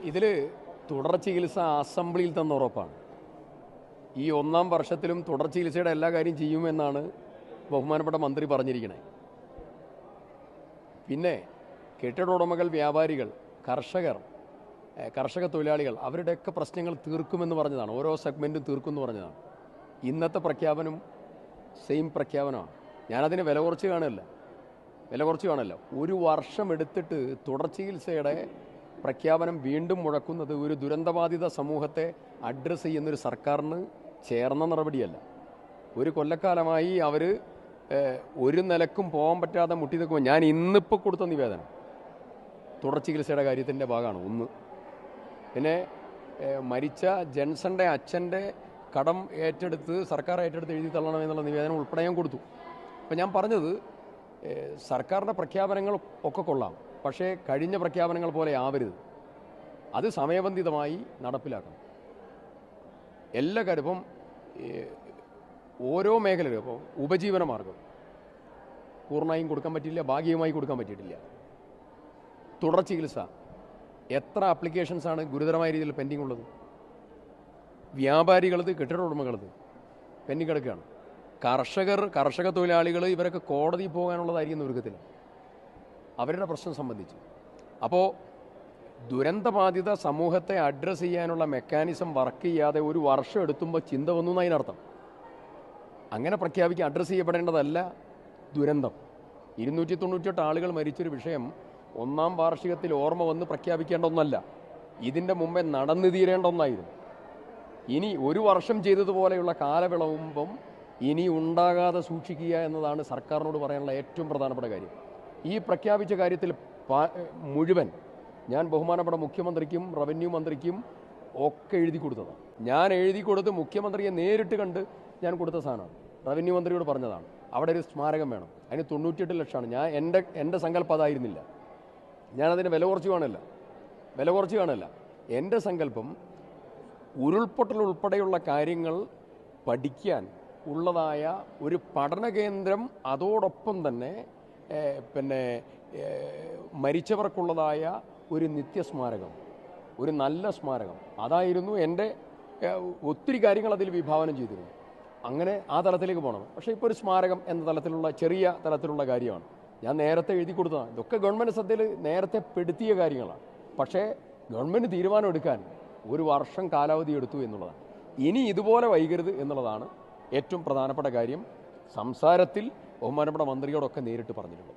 ഇതിൽ തുടർ ചികിത്സ അസംബ്ലിയിൽ തന്ന ഉറപ്പാണ്. ഈ ഒന്നാം വർഷത്തിലും തുടർ ചികിത്സയുടെ എല്ലാ കാര്യം ചെയ്യുമെന്നാണ് ബഹുമാനപ്പെട്ട മന്ത്രി പറഞ്ഞിരിക്കുന്നത്. പിന്നെ കെട്ടിട ഉടമകൾ, വ്യാപാരികൾ, കർഷക തൊഴിലാളികൾ അവരുടെയൊക്കെ പ്രശ്നങ്ങൾ തീർക്കുമെന്ന് പറഞ്ഞതാണ്. ഓരോ സെഗ്മെൻറ്റും തീർക്കുമെന്ന് പറഞ്ഞതാണ്. ഇന്നത്തെ പ്രഖ്യാപനം സെയിം പ്രഖ്യാപനമാണ്. ഞാനതിന് വില കുറച്ച് കാണില്ല. ഒരു വർഷം എടുത്തിട്ട് തുടർ ചികിത്സയുടെ പ്രഖ്യാപനം വീണ്ടും മുഴക്കുന്നത് ഒരു ദുരന്തബാധിത സമൂഹത്തെ അഡ്രസ്സ് ചെയ്യുന്നൊരു സർക്കാരിന് ചേർന്ന നടപടിയല്ല. ഒരു കൊല്ലക്കാലമായി അവർ ഒരു നിലക്കും പോകാൻ പറ്റാതെ മുട്ടി നിൽക്കുമ്പോൾ ഞാൻ ഇന്നിപ്പോൾ കൊടുത്ത നിവേദനം തുടർ ചികിത്സയുടെ കാര്യത്തിൻ്റെ ഭാഗമാണ്. ഒന്ന്, പിന്നെ മരിച്ച ജെൻസന്റെ അച്ഛൻ്റെ കടം സർക്കാർ ഏറ്റെടുത്ത് എഴുതി തള്ളണമെന്നുള്ള നിവേദനം ഉൾപ്പെടെ ഞാൻ കൊടുത്തു. അപ്പം ഞാൻ പറഞ്ഞത് സർക്കാരിൻ്റെ പ്രഖ്യാപനങ്ങൾ ഒക്കെ കൊള്ളാം, പക്ഷേ കഴിഞ്ഞ പ്രഖ്യാപനങ്ങൾ പോലെ ആവരുത്. അത് സമയബന്ധിതമായി നടപ്പിലാക്കണം. എല്ലാ കാര്യം ഇപ്പം ഓരോ മേഖലയിലും ഇപ്പോൾ ഉപജീവന മാർഗം പൂർണ്ണമായും കൊടുക്കാൻ പറ്റില്ല, ഭാഗികമായി കൊടുക്കാൻ പറ്റിയിട്ടില്ല. തുടർ ചികിത്സ എത്ര ആപ്ലിക്കേഷൻസാണ് ഗുരുതരമായ രീതിയിൽ പെൻഡിങ് ഉള്ളത്? വ്യാപാരികളത്, കെട്ടിട ഉടമകളത് പെൻഡിങ് കിടക്കുകയാണ്. കർഷക തൊഴിലാളികൾ ഇവരൊക്കെ കോടതിയിൽ പോകാനുള്ളതായിരിക്കും ഒരുക്കത്തില്ല അവരുടെ പ്രശ്നം സംബന്ധിച്ച്. അപ്പോൾ ദുരന്തബാധിത സമൂഹത്തെ അഡ്രസ്സ് ചെയ്യാനുള്ള മെക്കാനിസം വർക്ക് ചെയ്യാതെ ഒരു വർഷം എടുത്തുമ്പോൾ ചിന്ത വന്നു എന്നതിനർത്ഥം. അങ്ങനെ പ്രഖ്യാപിക്കുക അഡ്രസ്സ് ചെയ്യപ്പെടേണ്ടതല്ല ദുരന്തം. 298 ആളുകൾ മരിച്ചൊരു വിഷയം ഒന്നാം വാർഷികത്തിൽ ഓർമ്മ വന്ന് പ്രഖ്യാപിക്കേണ്ട ഒന്നല്ല, ഇതിൻ്റെ മുമ്പേ നടന്നു തീരേണ്ട ഒന്നായിരുന്നു. ഇനി ഒരു വർഷം ചെയ്തതുപോലെയുള്ള കാലവിളവുമ്പം ഇനി ഉണ്ടാകാതെ സൂക്ഷിക്കുക എന്നതാണ് സർക്കാരിനോട് പറയാനുള്ള ഏറ്റവും പ്രധാനപ്പെട്ട കാര്യം. ഈ പ്രഖ്യാപിച്ച കാര്യത്തിൽ മുഴുവൻ ഞാൻ ബഹുമാനപ്പെട്ട മുഖ്യമന്ത്രിക്കും റവന്യൂ മന്ത്രിക്കും ഒക്കെ എഴുതി കൊടുത്തതാണ്. ഞാൻ എഴുതി കൊടുത്ത് മുഖ്യമന്ത്രിയെ നേരിട്ട് കണ്ട് ഞാൻ കൊടുത്ത സാധനമാണ്. റവന്യൂ മന്ത്രിയോട് പറഞ്ഞതാണ് അവിടെ ഒരു സ്മാരകം വേണം, അതിന് 98 ലക്ഷമാണ്. എൻ്റെ സങ്കല്പം അതായിരുന്നില്ല. ഞാനതിന് വില കുറച്ച് കാണില്ല. എൻ്റെ സങ്കല്പം ഉരുൾപൊട്ടൽ ഉൾപ്പെടെയുള്ള കാര്യങ്ങൾ പഠിക്കാൻ ഉള്ളതായ ഒരു പഠന കേന്ദ്രം, അതോടൊപ്പം തന്നെ പിന്നെ മരിച്ചവർക്കുള്ളതായ ഒരു നിത്യസ്മാരകം, ഒരു നല്ല സ്മാരകം, അതായിരുന്നു എൻ്റെ. ഒത്തിരി കാര്യങ്ങൾ അതിൽ വിഭാവനം ചെയ്തിരുന്നു. അങ്ങനെ ആ തലത്തിലേക്ക് പോകണം. പക്ഷേ ഇപ്പോൾ ഒരു സ്മാരകം എന്ന തലത്തിലുള്ള ചെറിയ തലത്തിലുള്ള കാര്യമാണ്. ഞാൻ നേരത്തെ എഴുതി കൊടുത്തതാണ്. ഇതൊക്കെ ഗവൺമെൻറ് ശ്രദ്ധയിൽ നേരത്തെ പെടുത്തിയ കാര്യങ്ങളാണ്. പക്ഷേ ഗവൺമെൻറ് തീരുമാനം എടുക്കാൻ ഒരു വർഷം കാലാവധി എടുത്തു എന്നുള്ളതാണ്. ഇനി ഇതുപോലെ വൈകരുത് എന്നുള്ളതാണ് ഏറ്റവും പ്രധാനപ്പെട്ട കാര്യം. സംസാരത്തിൽ ബഹുമാനപ്പെട്ട മന്ത്രിയോടൊക്കെ നേരിട്ട് പറഞ്ഞിട്ടുണ്ട്.